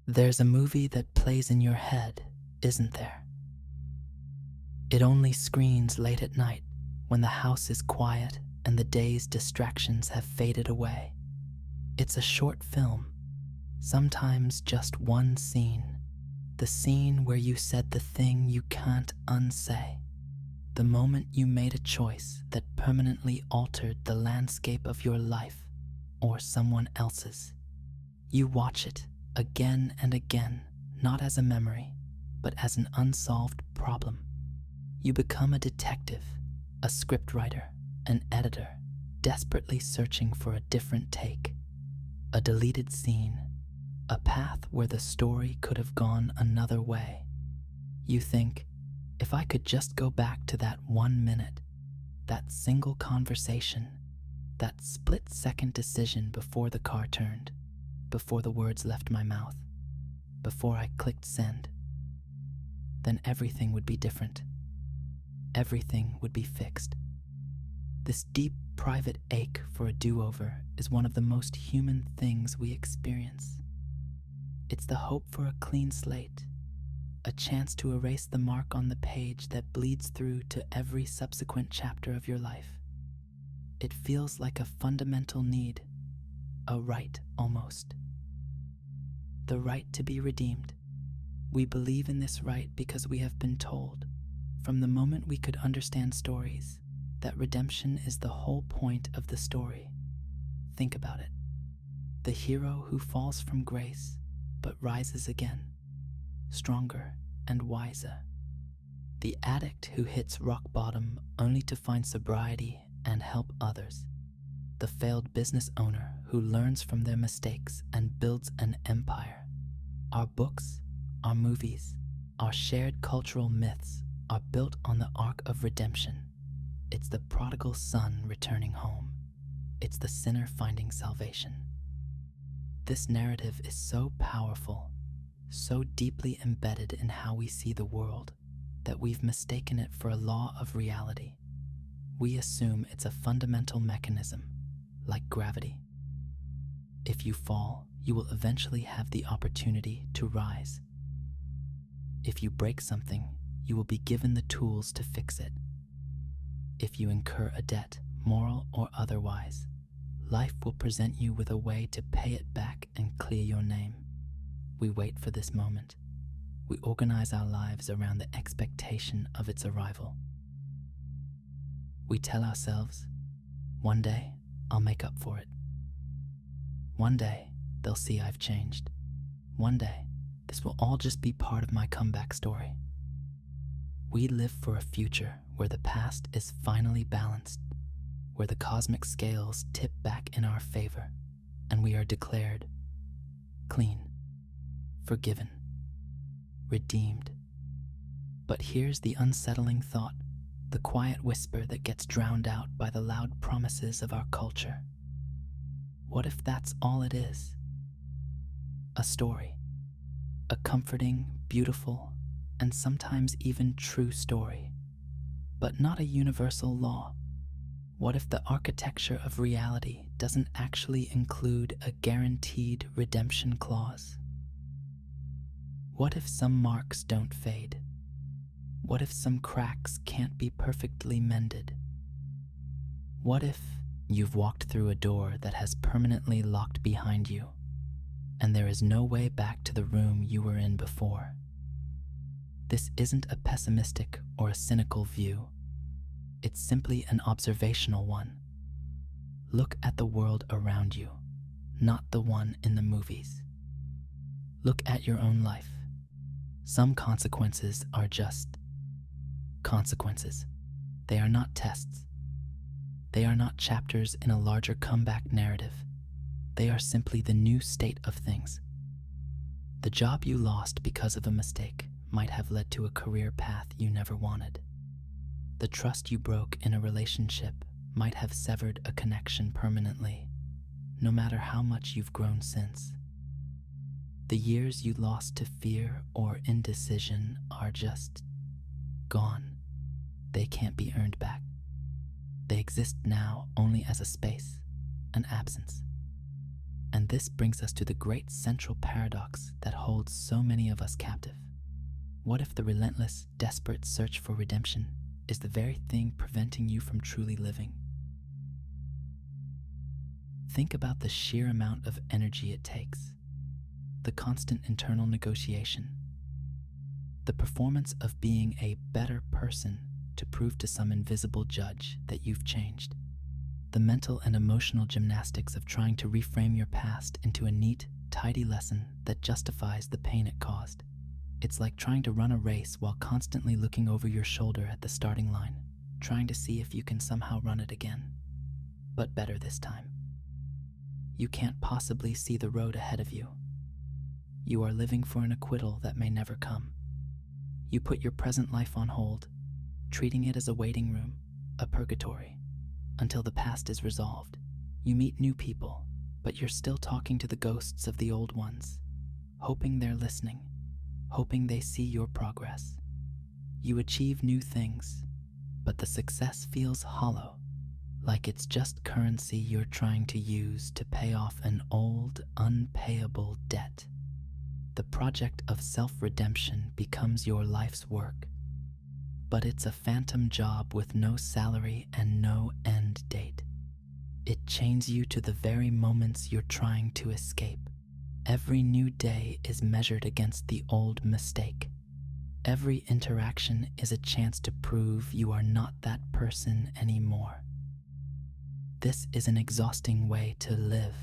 There's a movie that plays in your head, isn't there? It only screens late at night when the house is quiet and the day's distractions have faded away. It's a short film, sometimes just one scene. The scene where you said the thing you can't unsay. The moment you made a choice that permanently altered the landscape of your life or someone else's. You watch it again and again, not as a memory, but as an unsolved problem. You become a detective, a scriptwriter, an editor, desperately searching for a different take, a deleted scene, a path where the story could have gone another way. You think, if I could just go back to that 1 minute, that single conversation, that split-second decision before the car turned, before the words left my mouth, before I clicked send, then everything would be different. Everything would be fixed. This deep, private ache for a do-over is one of the most human things we experience. It's the hope for a clean slate, a chance to erase the mark on the page that bleeds through to every subsequent chapter of your life. It feels like a fundamental need, a right almost. The right to be redeemed. We believe in this right because we have been told, from the moment we could understand stories, that redemption is the whole point of the story. Think about it. The hero who falls from grace but rises again, stronger and wiser. The addict who hits rock bottom only to find sobriety and help others. The failed business owner who learns from their mistakes and builds an empire. Our books, our movies, our shared cultural myths are built on the arc of redemption. It's the prodigal son returning home. It's the sinner finding salvation. This narrative is so powerful, so deeply embedded in how we see the world, that we've mistaken it for a law of reality. We assume it's a fundamental mechanism, like gravity. If you fall, you will eventually have the opportunity to rise. If you break something, you will be given the tools to fix it. If you incur a debt, moral or otherwise, life will present you with a way to pay it back and clear your name. We wait for this moment. We organize our lives around the expectation of its arrival. We tell ourselves, one day I'll make up for it. One day they'll see I've changed. One day this will all just be part of my comeback story. We live for a future where the past is finally balanced, where the cosmic scales tip back in our favor, and we are declared clean, forgiven, redeemed. But here's the unsettling thought, the quiet whisper that gets drowned out by the loud promises of our culture. What if that's all it is? A story, a comforting, beautiful, and sometimes even true story, but not a universal law. What if the architecture of reality doesn't actually include a guaranteed redemption clause? What if some marks don't fade? What if some cracks can't be perfectly mended? What if you've walked through a door that has permanently locked behind you, and there is no way back to the room you were in before? This isn't a pessimistic or a cynical view. It's simply an observational one. Look at the world around you, not the one in the movies. Look at your own life. Some consequences are just consequences. They are not tests. They are not chapters in a larger comeback narrative. They are simply the new state of things. The job you lost because of a mistake might have led to a career path you never wanted. The trust you broke in a relationship might have severed a connection permanently, no matter how much you've grown since. The years you lost to fear or indecision are just gone. They can't be earned back. They exist now only as a space, an absence. And this brings us to the great central paradox that holds so many of us captive. What if the relentless, desperate search for redemption is the very thing preventing you from truly living? Think about the sheer amount of energy it takes, the constant internal negotiation, the performance of being a better person to prove to some invisible judge that you've changed, the mental and emotional gymnastics of trying to reframe your past into a neat, tidy lesson that justifies the pain it caused. It's like trying to run a race while constantly looking over your shoulder at the starting line, trying to see if you can somehow run it again, but better this time. You can't possibly see the road ahead of you. You are living for an acquittal that may never come. You put your present life on hold, treating it as a waiting room, a purgatory, until the past is resolved. You meet new people, but you're still talking to the ghosts of the old ones, hoping they're listening, hoping they see your progress. You achieve new things, but the success feels hollow, like it's just currency you're trying to use to pay off an old, unpayable debt. The project of self-redemption becomes your life's work, but it's a phantom job with no salary and no end date. It chains you to the very moments you're trying to escape. Every new day is measured against the old mistake. Every interaction is a chance to prove you are not that person anymore. This is an exhausting way to live,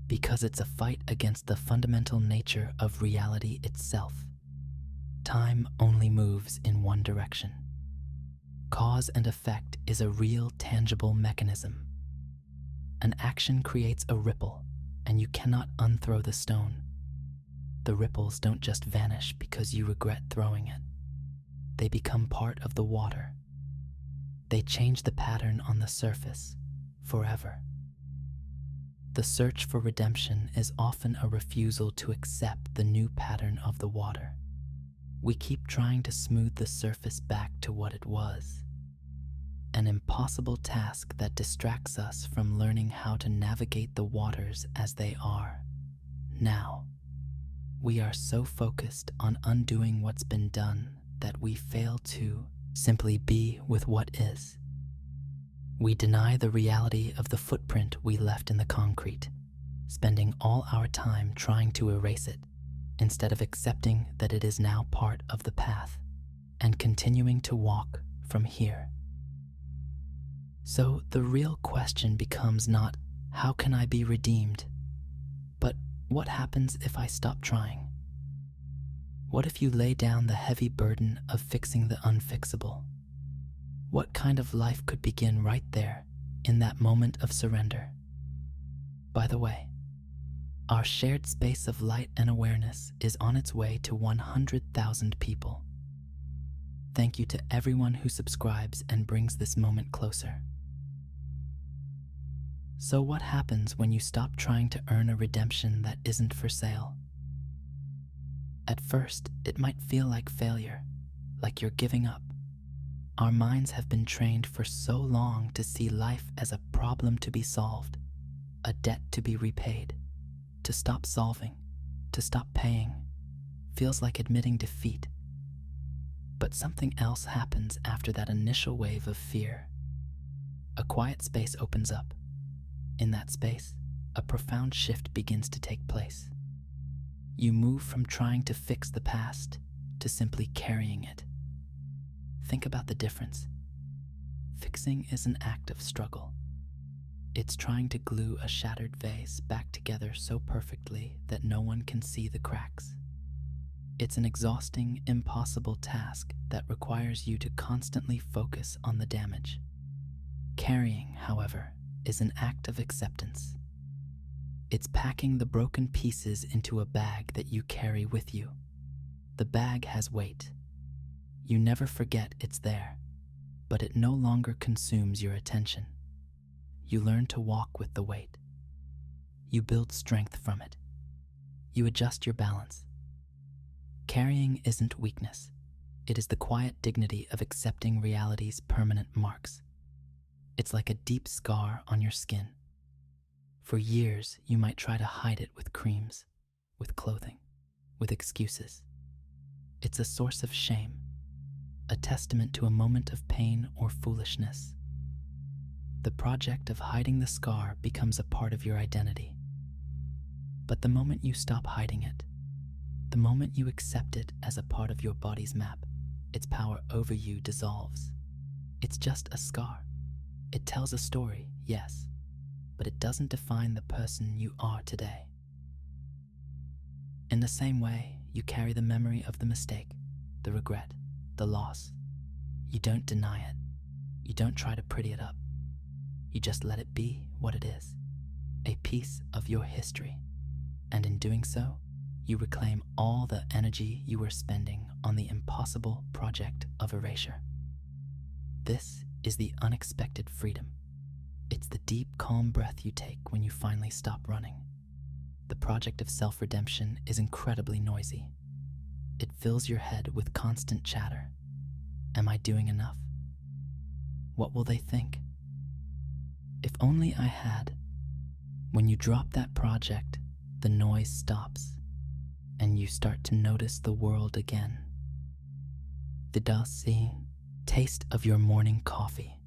because it's a fight against the fundamental nature of reality itself. Time only moves in one direction. Cause and effect is a real, tangible mechanism. An action creates a ripple, and you cannot unthrow the stone. The ripples don't just vanish because you regret throwing it. They become part of the water. They change the pattern on the surface forever. The search for redemption is often a refusal to accept the new pattern of the water. We keep trying to smooth the surface back to what it was, an impossible task that distracts us from learning how to navigate the waters as they are now. We are so focused on undoing what's been done that we fail to simply be with what is. We deny the reality of the footprint we left in the concrete, spending all our time trying to erase it, instead of accepting that it is now part of the path and continuing to walk from here. So the real question becomes not, how can I be redeemed? But what happens if I stop trying? What if you lay down the heavy burden of fixing the unfixable? What kind of life could begin right there in that moment of surrender? By the way, our shared space of light and awareness is on its way to 100,000 people. Thank you to everyone who subscribes and brings this moment closer. So what happens when you stop trying to earn a redemption that isn't for sale? At first, it might feel like failure, like you're giving up. Our minds have been trained for so long to see life as a problem to be solved, a debt to be repaid. To stop solving, to stop paying, feels like admitting defeat. But something else happens after that initial wave of fear. A quiet space opens up. In that space, a profound shift begins to take place. You move from trying to fix the past to simply carrying it. Think about the difference. Fixing is an act of struggle. It's trying to glue a shattered vase back together so perfectly that no one can see the cracks. It's an exhausting, impossible task that requires you to constantly focus on the damage. Carrying, however, is an act of acceptance. It's packing the broken pieces into a bag that you carry with you. The bag has weight. You never forget it's there, but it no longer consumes your attention. You learn to walk with the weight. You build strength from it. You adjust your balance. Carrying isn't weakness. It is the quiet dignity of accepting reality's permanent marks. It's like a deep scar on your skin. For years, you might try to hide it with creams, with clothing, with excuses. It's a source of shame, a testament to a moment of pain or foolishness. The project of hiding the scar becomes a part of your identity. But the moment you stop hiding it, the moment you accept it as a part of your body's map, its power over you dissolves. It's just a scar. It tells a story, yes, but it doesn't define the person you are today. In the same way, you carry the memory of the mistake, the regret, the loss. You don't deny it. You don't try to pretty it up. You just let it be what it is, a piece of your history. And in doing so, you reclaim all the energy you were spending on the impossible project of erasure. This is the unexpected freedom. It's the deep, calm breath you take when you finally stop running. The project of self-redemption is incredibly noisy. It fills your head with constant chatter. Am I doing enough? What will they think? If only I had. When you drop that project, the noise stops, and you start to notice the world again. The taste of your morning coffee,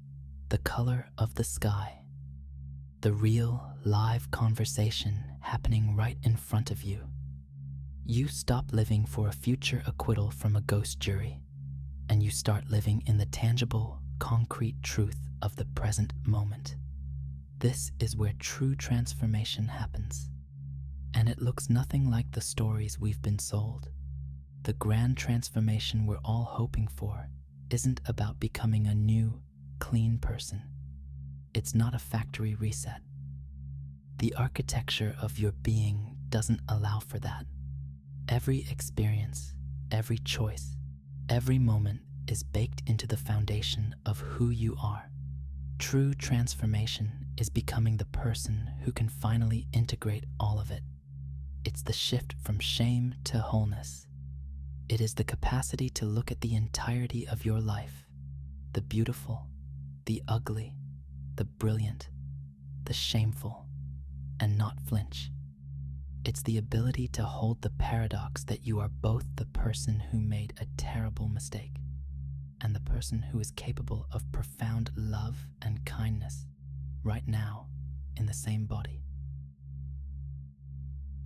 the color of the sky, the real, live conversation happening right in front of you. You stop living for a future acquittal from a ghost jury, and you start living in the tangible, concrete truth of the present moment. This is where true transformation happens. And it looks nothing like the stories we've been sold. The grand transformation we're all hoping for isn't about becoming a new, clean person. It's not a factory reset. The architecture of your being doesn't allow for that. Every experience, every choice, every moment is baked into the foundation of who you are. True transformation is becoming the person who can finally integrate all of it. It's the shift from shame to wholeness. It is the capacity to look at the entirety of your life, the beautiful, the ugly, the brilliant, the shameful, and not flinch. It's the ability to hold the paradox that you are both the person who made a terrible mistake and the person who is capable of profound love and kindness right now in the same body.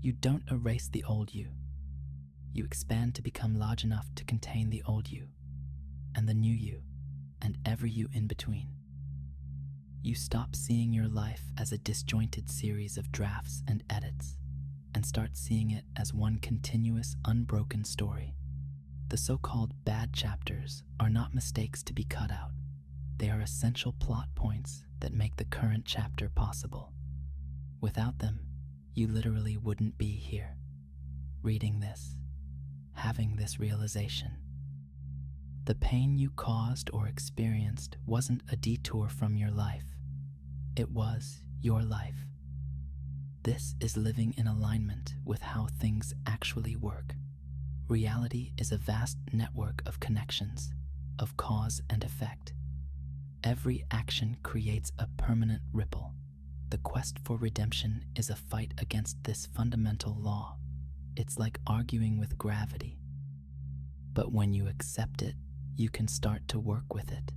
You don't erase the old you. You expand to become large enough to contain the old you, and the new you, and every you in between. You stop seeing your life as a disjointed series of drafts and edits, and start seeing it as one continuous, unbroken story. The so-called bad chapters are not mistakes to be cut out. They are essential plot points that make the current chapter possible. Without them, you literally wouldn't be here, reading this, having this realization. The pain you caused or experienced wasn't a detour from your life. It was your life. This is living in alignment with how things actually work. Reality is a vast network of connections, of cause and effect. Every action creates a permanent ripple. The quest for redemption is a fight against this fundamental law. It's like arguing with gravity. But when you accept it, you can start to work with it.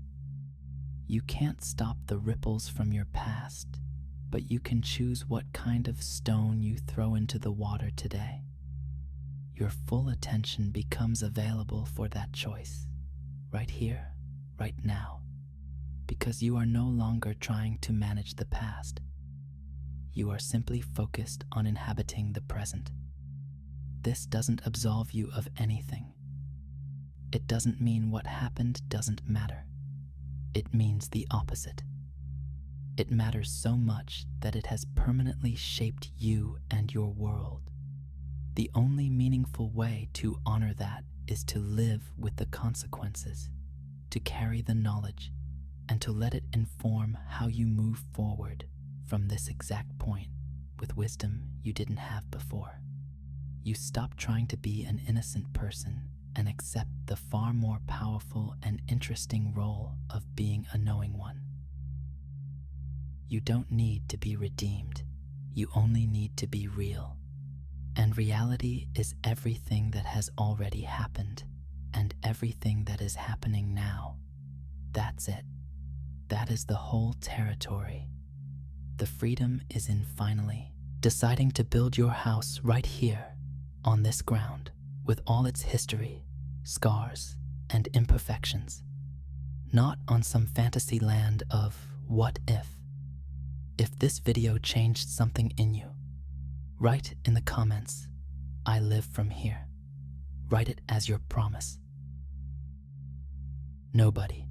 You can't stop the ripples from your past, but you can choose what kind of stone you throw into the water today. Your full attention becomes available for that choice, right here, right now, because you are no longer trying to manage the past. You are simply focused on inhabiting the present. This doesn't absolve you of anything. It doesn't mean what happened doesn't matter. It means the opposite. It matters so much that it has permanently shaped you and your world. The only meaningful way to honor that is to live with the consequences, to carry the knowledge, and to let it inform how you move forward from this exact point with wisdom you didn't have before. You stop trying to be an innocent person and accept the far more powerful and interesting role of being a knowing one. You don't need to be redeemed. You only need to be real. And reality is everything that has already happened and everything that is happening now. That's it. That is the whole territory. The freedom is in finally deciding to build your house right here on this ground with all its history, scars, and imperfections. Not on some fantasy land of what if. If this video changed something in you, write in the comments, "I live from here." Write it as your promise. Nobody